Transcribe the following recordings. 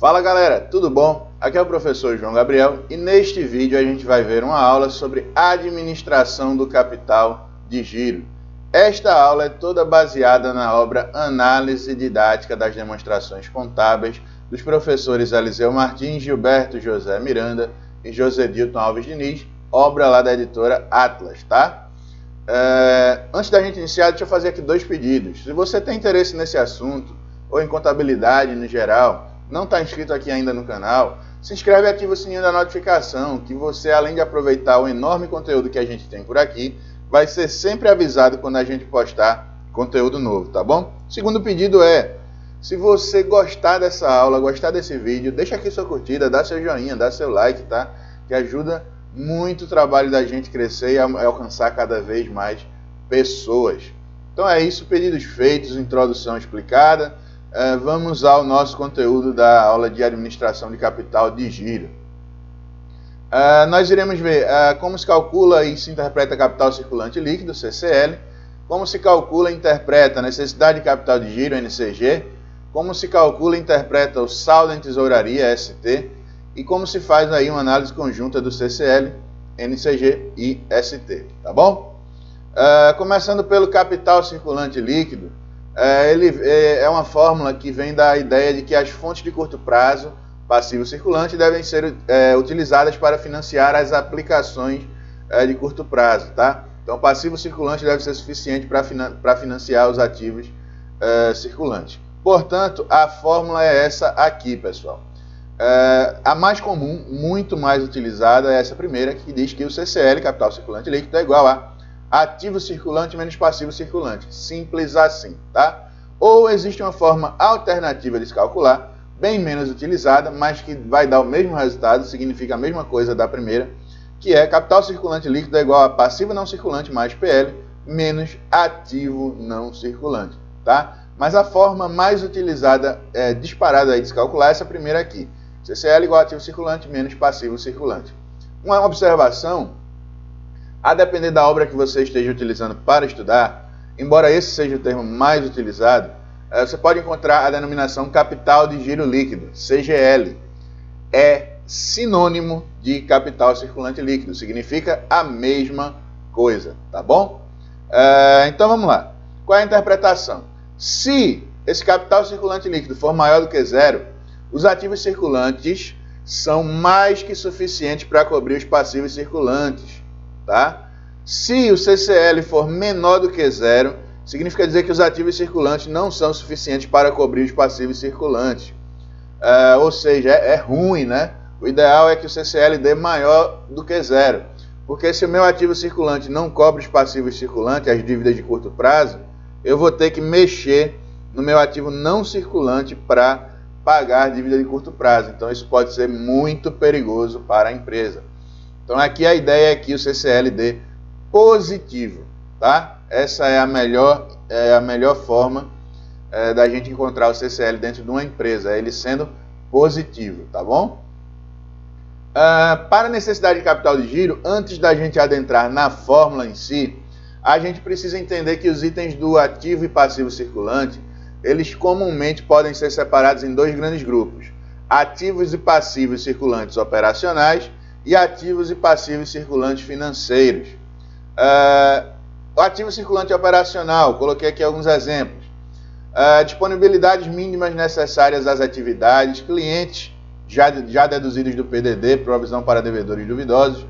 Fala galera, tudo bom? Aqui é o professor João Gabriel e neste vídeo a gente vai ver uma aula sobre administração do capital de giro. Esta aula é toda baseada na obra Análise Didática das Demonstrações Contábeis dos professores Eliseu Martins, Gilberto José Miranda e José Dilton Alves Diniz, obra lá da editora Atlas, tá? Antes da gente iniciar, deixa eu fazer aqui dois pedidos. Se você tem interesse nesse assunto ou em contabilidade no geral, não está inscrito aqui ainda no canal, se inscreve e ativa o sininho da notificação, que você, além de aproveitar o enorme conteúdo que a gente tem por aqui, vai ser sempre avisado quando a gente postar conteúdo novo, tá bom? Segundo pedido é, se você gostar dessa aula, gostar desse vídeo, deixa aqui sua curtida, dá seu joinha, dá seu like, tá? Que ajuda muito o trabalho da gente crescer e alcançar cada vez mais pessoas. Então é isso, pedidos feitos, introdução explicada. Vamos ao nosso conteúdo da aula de administração de capital de giro. Nós iremos ver como se calcula e se interpreta capital circulante líquido, CCL, como se calcula e interpreta a necessidade de capital de giro, NCG, como se calcula e interpreta o saldo em tesouraria, ST, e como se faz aí uma análise conjunta do CCL, NCG e ST, tá bom? Começando pelo capital circulante líquido, ele é uma fórmula que vem da ideia de que as fontes de curto prazo, passivo circulante, devem ser utilizadas para financiar as aplicações de curto prazo, tá? Então, passivo circulante deve ser suficiente para financiar os ativos circulantes. Portanto, a fórmula é essa aqui, pessoal. A mais comum, muito mais utilizada, é essa primeira, que diz que o CCL, capital circulante líquido, é igual a ativo circulante menos passivo circulante. Simples assim, tá? Ou existe uma forma alternativa de se calcular, bem menos utilizada, mas que vai dar o mesmo resultado, significa a mesma coisa da primeira, que é capital circulante líquido é igual a passivo não circulante mais PL menos ativo não circulante, tá? Mas a forma mais utilizada, disparada aí de se calcular, é essa primeira aqui. CCL igual a ativo circulante menos passivo circulante. Uma observação: a depender da obra que você esteja utilizando para estudar, embora esse seja o termo mais utilizado, você pode encontrar a denominação capital de giro líquido, CGL. É sinônimo de capital circulante líquido, significa a mesma coisa, tá bom? Então vamos lá. Qual é a interpretação? Se esse capital circulante líquido for maior do que zero, os ativos circulantes são mais que suficientes para cobrir os passivos circulantes, tá? Se o CCL for menor do que zero, significa dizer que os ativos circulantes não são suficientes para cobrir os passivos circulantes. Ou seja, é ruim, né? O ideal é que o CCL dê maior do que zero. Porque se o meu ativo circulante não cobre os passivos circulantes, as dívidas de curto prazo, eu vou ter que mexer no meu ativo não circulante para pagar a dívida de curto prazo. Então isso pode ser muito perigoso para a empresa. Então aqui a ideia é que o CCL dê positivo, tá? Essa é a melhor forma da gente encontrar o CCL dentro de uma empresa, ele sendo positivo, tá bom? Para a necessidade de capital de giro, antes da gente adentrar na fórmula em si, a gente precisa entender que os itens do ativo e passivo circulante, eles comumente podem ser separados em dois grandes grupos: ativos e passivos circulantes operacionais e ativos e passivos circulantes financeiros. O ativo circulante operacional, coloquei aqui alguns exemplos: disponibilidades mínimas necessárias às atividades, clientes já deduzidos do PDD, provisão para devedores duvidosos,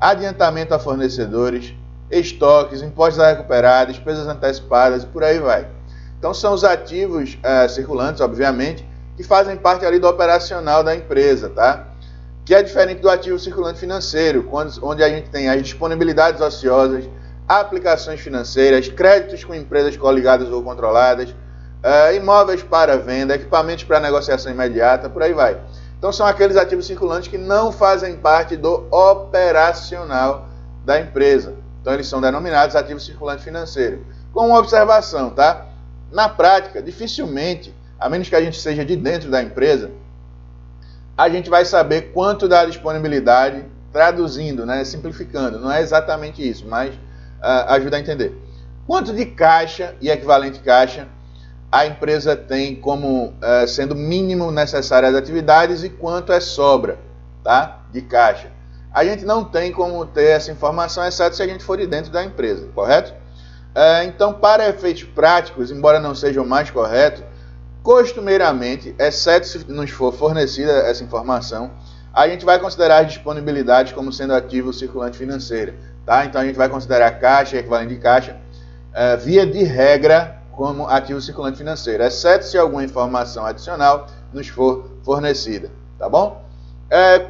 adiantamento a fornecedores, estoques, impostos a recuperar, despesas antecipadas e por aí vai. Então são os ativos circulantes, obviamente, que fazem parte ali do operacional da empresa, tá? Que é diferente do ativo circulante financeiro, onde a gente tem as disponibilidades ociosas, aplicações financeiras, créditos com empresas coligadas ou controladas, imóveis para venda, equipamentos para negociação imediata, por aí vai. Então são aqueles ativos circulantes que não fazem parte do operacional da empresa. Então eles são denominados ativos circulantes financeiros. Com uma observação, tá? Na prática, dificilmente, a menos que a gente seja de dentro da empresa, a gente vai saber quanto da disponibilidade, traduzindo, né, simplificando, não é exatamente isso, mas ajuda a entender. Quanto de caixa e equivalente caixa a empresa tem como sendo mínimo necessário as atividades e quanto é sobra, tá? De caixa. A gente não tem como ter essa informação, exceto se a gente for de dentro da empresa, correto? Então, para efeitos práticos, embora não seja o mais correto, costumeiramente, exceto se nos for fornecida essa informação, a gente vai considerar as disponibilidades como sendo ativo circulante financeiro, tá? Então, a gente vai considerar caixa, equivalente de caixa, via de regra, como ativo circulante financeiro, exceto se alguma informação adicional nos for fornecida, tá bom?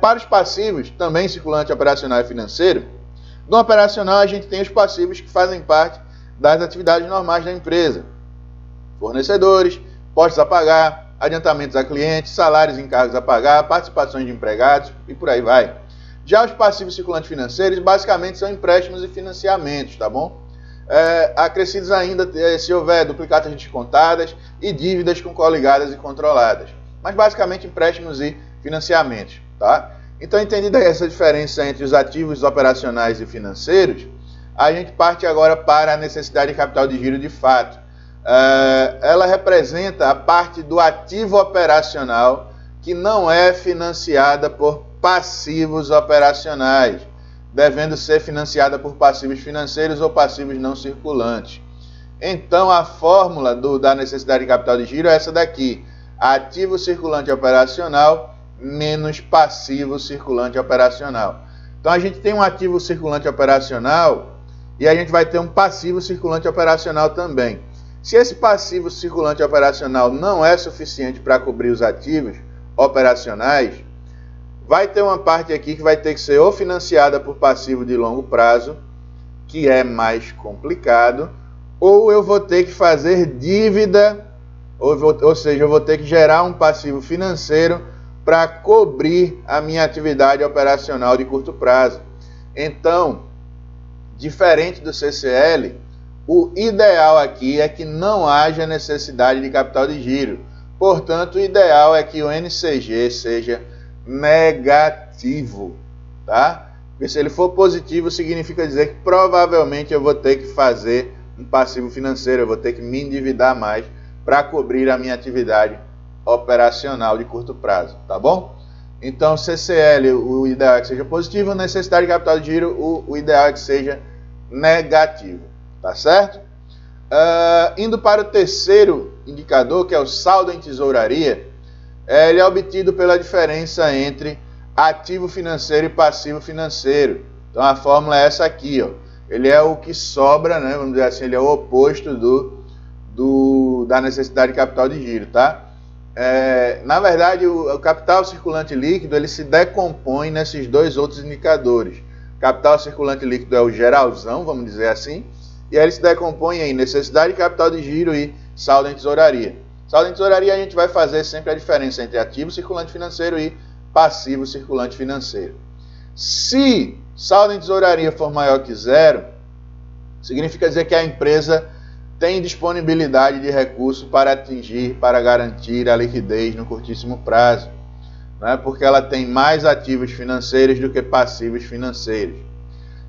Para os passivos, também circulante operacional e financeiro, no operacional a gente tem os passivos que fazem parte das atividades normais da empresa, fornecedores, postos a pagar, adiantamentos a clientes, salários e encargos a pagar, participações de empregados e por aí vai. Já os passivos circulantes financeiros basicamente são empréstimos e financiamentos, tá bom? Acrescidos ainda se houver duplicatas descontadas e dívidas com coligadas e controladas. Mas basicamente empréstimos e financiamentos, tá? Então, entendida essa diferença entre os ativos operacionais e financeiros, a gente parte agora para a necessidade de capital de giro de fato. Ela representa a parte do ativo operacional que não é financiada por passivos operacionais, devendo ser financiada por passivos financeiros ou passivos não circulantes. Então, a fórmula da necessidade de capital de giro é essa daqui: ativo circulante operacional menos passivo circulante operacional. Então, a gente tem um ativo circulante operacional e a gente vai ter um passivo circulante operacional também. Se esse passivo circulante operacional não é suficiente para cobrir os ativos operacionais, vai ter uma parte aqui que vai ter que ser ou financiada por passivo de longo prazo, que é mais complicado, ou eu vou ter que fazer dívida, ou seja, eu vou ter que gerar um passivo financeiro para cobrir a minha atividade operacional de curto prazo. Então, diferente do CCL, o ideal aqui é que não haja necessidade de capital de giro. Portanto, o ideal é que o NCG seja negativo, tá? Porque se ele for positivo, significa dizer que provavelmente eu vou ter que fazer um passivo financeiro, eu vou ter que me endividar mais para cobrir a minha atividade operacional de curto prazo, tá bom? Então, CCL, o ideal é que seja positivo, necessidade de capital de giro, o ideal é que seja negativo, tá certo? Indo para o terceiro indicador, que é o saldo em tesouraria, ele é obtido pela diferença entre ativo financeiro e passivo financeiro. Então a fórmula é essa aqui, ó. Ele é o que sobra, né? Vamos dizer assim, ele é o oposto da necessidade de capital de giro, tá? Na verdade, o capital circulante líquido ele se decompõe nesses dois outros indicadores. Capital circulante líquido é o geralzão, vamos dizer assim, e aí ele se decompõe em necessidade de capital de giro e saldo em tesouraria. Saldo em tesouraria a gente vai fazer sempre a diferença entre ativo circulante financeiro e passivo circulante financeiro. Se saldo em tesouraria for maior que zero, significa dizer que a empresa tem disponibilidade de recurso para garantir a liquidez no curtíssimo prazo, né? Porque ela tem mais ativos financeiros do que passivos financeiros.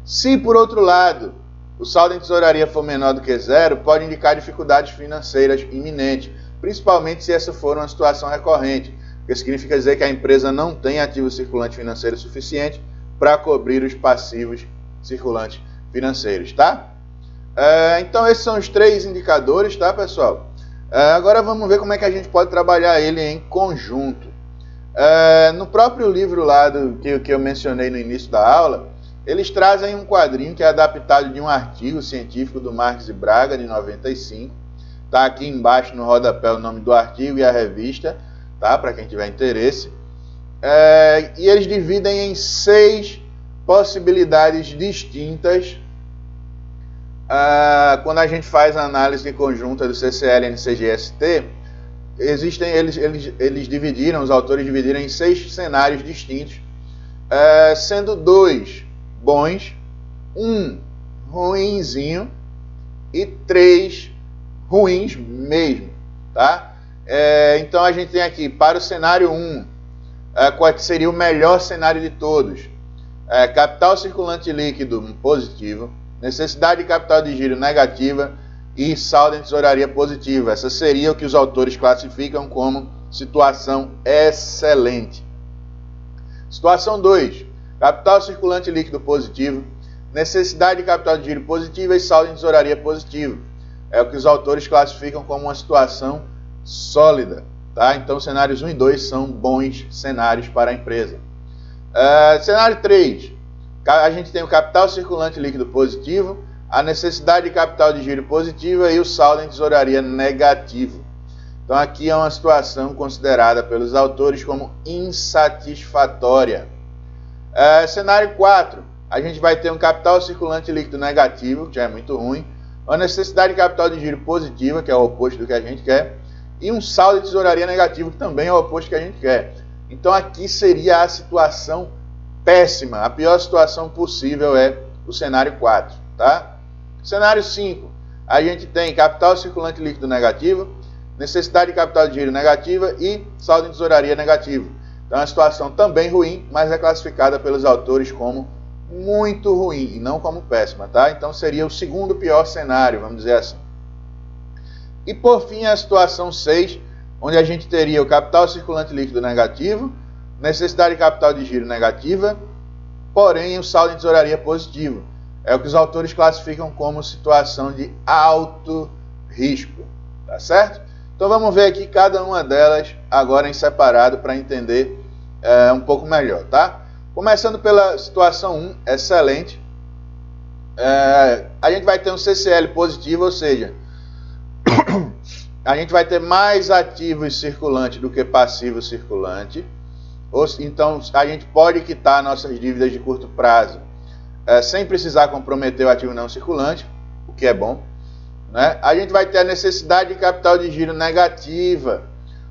Se, por outro lado, o saldo em tesouraria for menor do que zero, pode indicar dificuldades financeiras iminentes, principalmente se essa for uma situação recorrente, porque significa dizer que a empresa não tem ativo circulante financeiro suficiente para cobrir os passivos circulantes financeiros, tá? Então esses são os três indicadores, tá, pessoal? Agora vamos ver como é que a gente pode trabalhar ele em conjunto. No próprio livro lá que eu mencionei no início da aula, eles trazem um quadrinho que é adaptado de um artigo científico do Marques e Braga, de 95. Está aqui embaixo no rodapé o nome do artigo e a revista, tá? Para quem tiver interesse. E eles dividem em 6 possibilidades distintas quando a gente faz a análise conjunta do CCL, NCG e ST. Eles dividiram, os autores dividiram em 6 cenários distintos, sendo 2 bons, 1 ruinzinho e 3 ruins mesmo, tá? Então a gente tem aqui, para o cenário 1, qual seria o melhor cenário de todos? Capital circulante líquido positivo, necessidade de capital de giro negativa e saldo em tesouraria positivo. Essa seria o que os autores classificam como situação excelente. Situação 2. Capital circulante líquido positivo, necessidade de capital de giro positiva e saldo em tesouraria positivo. É o que os autores classificam como uma situação sólida. Tá? Então, cenários 1 e 2 são bons cenários para a empresa. Cenário 3. A gente tem o capital circulante líquido positivo, a necessidade de capital de giro positiva e o saldo em tesouraria negativo. Então, aqui é uma situação considerada pelos autores como insatisfatória. Cenário 4. A gente vai ter um capital circulante líquido negativo, que já é muito ruim, uma necessidade de capital de giro positiva, que é o oposto do que a gente quer, e um saldo de tesouraria negativo, que também é o oposto do que a gente quer. Então, aqui seria a situação péssima. A pior situação possível é o cenário 4. Tá? Cenário 5. A gente tem capital circulante líquido negativo, necessidade de capital de giro negativa e saldo em tesouraria negativo. Então, é uma situação também ruim, mas é classificada pelos autores como muito ruim e não como péssima. Tá? Então, seria o segundo pior cenário, vamos dizer assim. E, por fim, a situação 6, onde a gente teria o capital circulante líquido negativo, necessidade de capital de giro negativa, porém o saldo em tesouraria positivo. É o que os autores classificam como situação de alto risco. Tá certo? Então vamos ver aqui cada uma delas agora em separado para entender um pouco melhor. Tá? Começando pela situação 1, excelente. A gente vai ter um CCL positivo, ou seja, a gente vai ter mais ativo circulante do que passivo circulante. Então, a gente pode quitar nossas dívidas de curto prazo sem precisar comprometer o ativo não circulante, o que é bom. Né? A gente vai ter a necessidade de capital de giro negativa,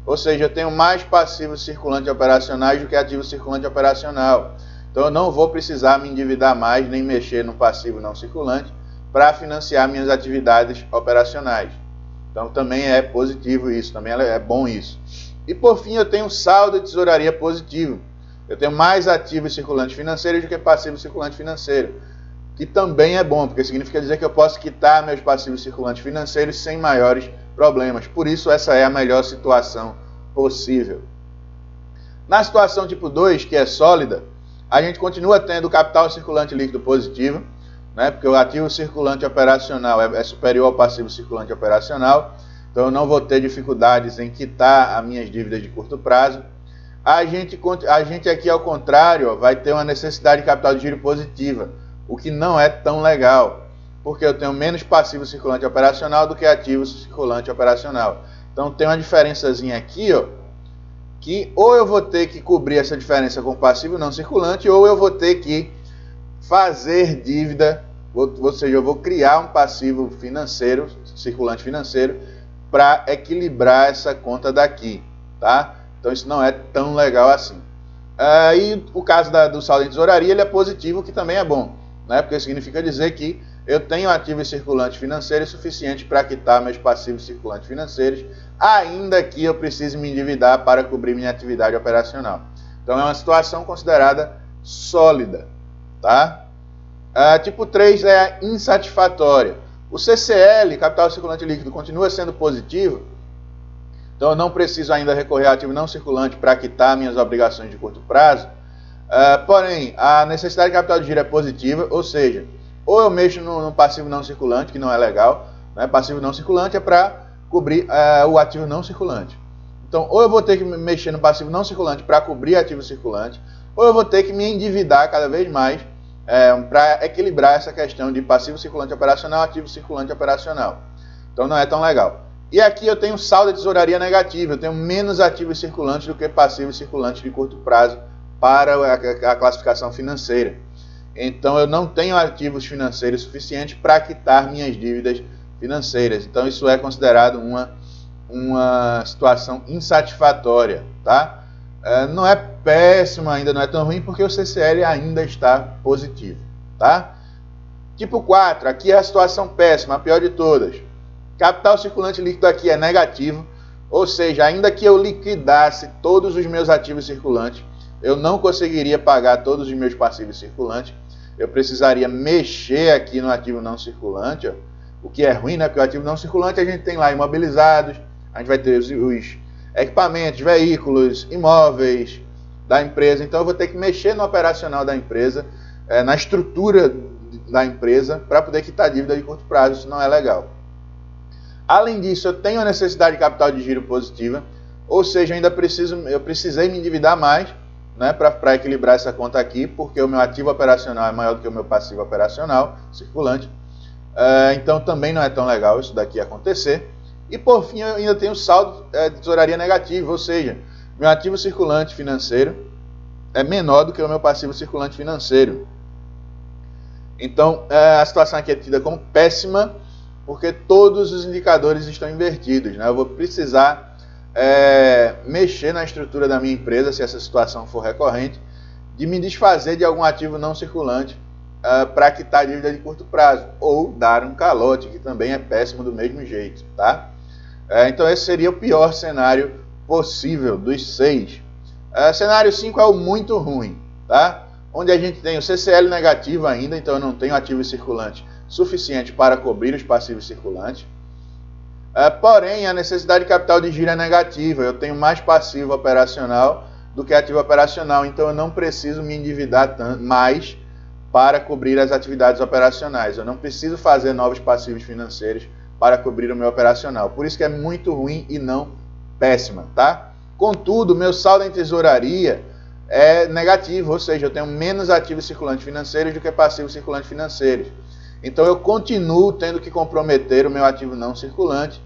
ou seja, eu tenho mais passivos circulantes operacionais do que ativo circulante operacional. Então, eu não vou precisar me endividar mais, nem mexer no passivo não circulante para financiar minhas atividades operacionais. Então, também é positivo isso, também é bom isso. E, por fim, eu tenho um saldo de tesouraria positivo. Eu tenho mais ativos circulantes financeiros do que passivos circulantes financeiros, que também é bom, porque significa dizer que eu posso quitar meus passivos circulantes financeiros sem maiores problemas. Por isso, essa é a melhor situação possível. Na situação tipo 2, que é sólida, a gente continua tendo o capital circulante líquido positivo, né, porque o ativo circulante operacional é superior ao passivo circulante operacional, então eu não vou ter dificuldades em quitar as minhas dívidas de curto prazo. A gente aqui, ao contrário, vai ter uma necessidade de capital de giro positiva, o que não é tão legal, porque eu tenho menos passivo circulante operacional do que ativo circulante operacional. Então tem uma diferençazinha aqui, ó, que ou eu vou ter que cobrir essa diferença com passivo não circulante, ou eu vou ter que fazer dívida, ou seja, eu vou criar um passivo financeiro, circulante financeiro, para equilibrar essa conta daqui, tá? Então isso não é tão legal assim. E o caso do saldo em tesouraria, ele é positivo, que também é bom, né? Porque significa dizer que eu tenho ativos circulantes financeiros suficientes para quitar meus passivos circulantes financeiros, ainda que eu precise me endividar para cobrir minha atividade operacional. Então é uma situação considerada sólida, tá? Tipo 3 é a insatisfatória. O CCL, capital circulante líquido, continua sendo positivo, então eu não preciso ainda recorrer ao ativo não circulante para quitar minhas obrigações de curto prazo. Porém, a necessidade de capital de giro é positiva, ou seja, ou eu mexo no passivo não circulante, que não é legal, né? Passivo não circulante é para cobrir o ativo não circulante. Então, ou eu vou ter que mexer no passivo não circulante para cobrir ativo circulante, ou eu vou ter que me endividar cada vez mais para equilibrar essa questão de passivo circulante operacional, ativo circulante operacional. Então, não é tão legal. E aqui eu tenho saldo de tesouraria negativo, eu tenho menos ativos circulantes do que passivos circulantes de curto prazo para a classificação financeira. Então eu não tenho ativos financeiros suficientes para quitar minhas dívidas financeiras. Então isso é considerado uma situação insatisfatória, tá? Não é péssimo ainda, não é tão ruim, porque o CCL ainda está positivo, tá? Tipo 4, aqui é a situação péssima, a pior de todas. Capital circulante líquido aqui é negativo, ou seja, ainda que eu liquidasse todos os meus ativos circulantes, eu não conseguiria pagar todos os meus passivos circulantes. Eu precisaria mexer aqui no ativo não circulante, ó, o que é ruim, né? Porque o ativo não circulante a gente tem lá imobilizados, a gente vai ter os equipamentos, veículos, imóveis da empresa. Então eu vou ter que mexer no operacional da empresa, na estrutura da empresa, para poder quitar dívida de curto prazo. Isso não é legal. Além disso, eu tenho a necessidade de capital de giro positiva, ou seja, eu precisei me endividar mais, né, para equilibrar essa conta aqui, porque o meu ativo operacional é maior do que o meu passivo operacional circulante. Então também não é tão legal isso daqui acontecer. E por fim, eu ainda tenho saldo de tesouraria negativo, ou seja, meu ativo circulante financeiro é menor do que o meu passivo circulante financeiro. Então a situação aqui é tida como péssima, porque todos os indicadores estão invertidos, né? Eu vou precisar mexer na estrutura da minha empresa, se essa situação for recorrente, de me desfazer de algum ativo não circulante para quitar dívida de curto prazo, ou dar um calote, que também é péssimo do mesmo jeito, tá? Então esse seria o pior cenário possível dos 6. Cenário 5 é o muito ruim, tá? Onde a gente tem o CCL negativo ainda, então eu não tenho ativo circulante suficiente para cobrir os passivos circulantes. Porém, a necessidade de capital de giro é negativa, eu tenho mais passivo operacional do que ativo operacional, então eu não preciso me endividar mais para cobrir as atividades operacionais. Eu não preciso fazer novos passivos financeiros para cobrir o meu operacional. Por isso que é muito ruim e não péssima, tá? Contudo, meu saldo em tesouraria é negativo, ou seja, eu tenho menos ativos circulantes financeiros do que passivos circulantes financeiros. Então eu continuo tendo que comprometer o meu ativo não circulante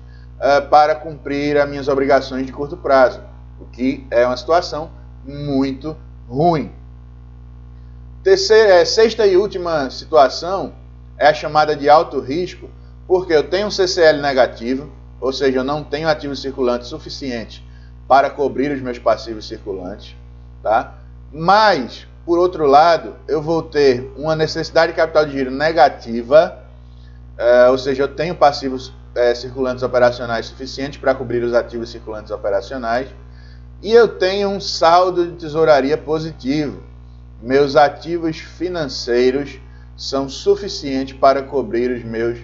para cumprir as minhas obrigações de curto prazo, o que é uma situação muito ruim. Sexta e última situação é a chamada de alto risco, porque eu tenho um CCL negativo, ou seja, eu não tenho ativo circulante suficiente para cobrir os meus passivos circulantes, tá? Mas, por outro lado, eu vou ter uma necessidade de capital de giro negativa, ou seja, eu tenho passivos circulantes operacionais suficientes para cobrir os ativos circulantes operacionais, e eu tenho um saldo de tesouraria positivo. Meus ativos financeiros são suficientes para cobrir os meus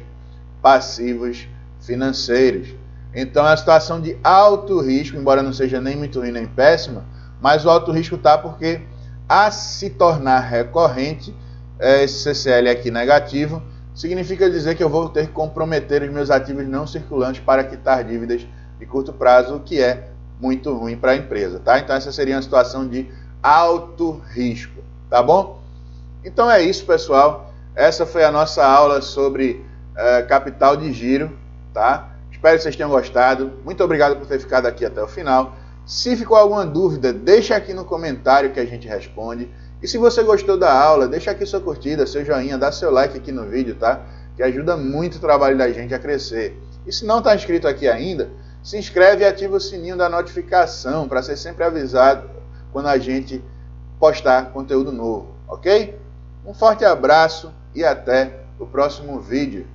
passivos financeiros. Então é uma situação de alto risco, embora não seja nem muito ruim nem péssima, mas o alto risco está porque, a se tornar recorrente, esse CCL aqui negativo, significa dizer que eu vou ter que comprometer os meus ativos não circulantes para quitar dívidas de curto prazo, o que é muito ruim para a empresa, tá? Então essa seria uma situação de alto risco, tá bom? Então é isso, pessoal. Essa foi a nossa aula sobre capital de giro, tá? Espero que vocês tenham gostado. Muito obrigado por ter ficado aqui até o final. Se ficou alguma dúvida, deixa aqui no comentário que a gente responde. E se você gostou da aula, deixa aqui sua curtida, seu joinha, dá seu like aqui no vídeo, tá? Que ajuda muito o trabalho da gente a crescer. E se não está inscrito aqui ainda, se inscreve e ativa o sininho da notificação para ser sempre avisado quando a gente postar conteúdo novo, ok? Um forte abraço e até o próximo vídeo.